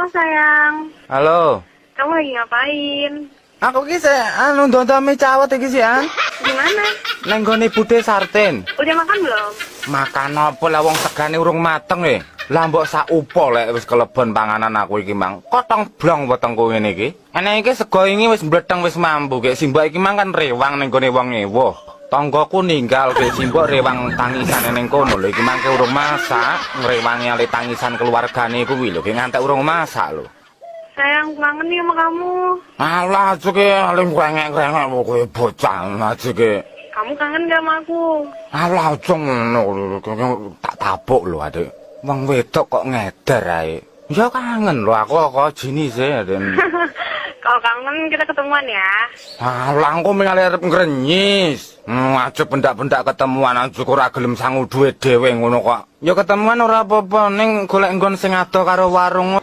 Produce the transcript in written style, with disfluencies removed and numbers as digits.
Halo sayang. Halo. Kamu lagi ngapain? Aku ki nonton cawet iki sih, An. Gimana? Nang gone Bude Sarten. Udah makan belum? Makan apa lah wong segane urung mateng Lah mbok sak upo lek wis kelebon panganan aku iki, Mang. Kotong blong wetengku ngene iki. Enek iki sego iki wis mbledheng wis mambu. Gek simbok iki mang kan rewang ning gone wong ewuh. Tanggoku ninggal gek simbok rewang tangisan ning kono lho. Iki mangke urung masak, ngrewangi ale tangisan keluargane kuwi lho. Gek ngantek urung masak lho. Sayang, kangen nih sama kamu. Alah, cek alim krengek-krengek kowe bocah aja ke. Kamu kangen gak sama aku? Alah, ngono tak tapuk lho, Adik. Wong wedok kok ngeder ae. Ya kangen lho aku kok jenise, Den. Kalau kangen kita ketemuan ya. Alah, engko mingale arep ngrenyis. Aja pendak-pendak ketemuan aja ora gelem sangu duwe dhewe ngono kok. Ya ketemuan ora apa-apa ning golek nggon sing ado karo warung.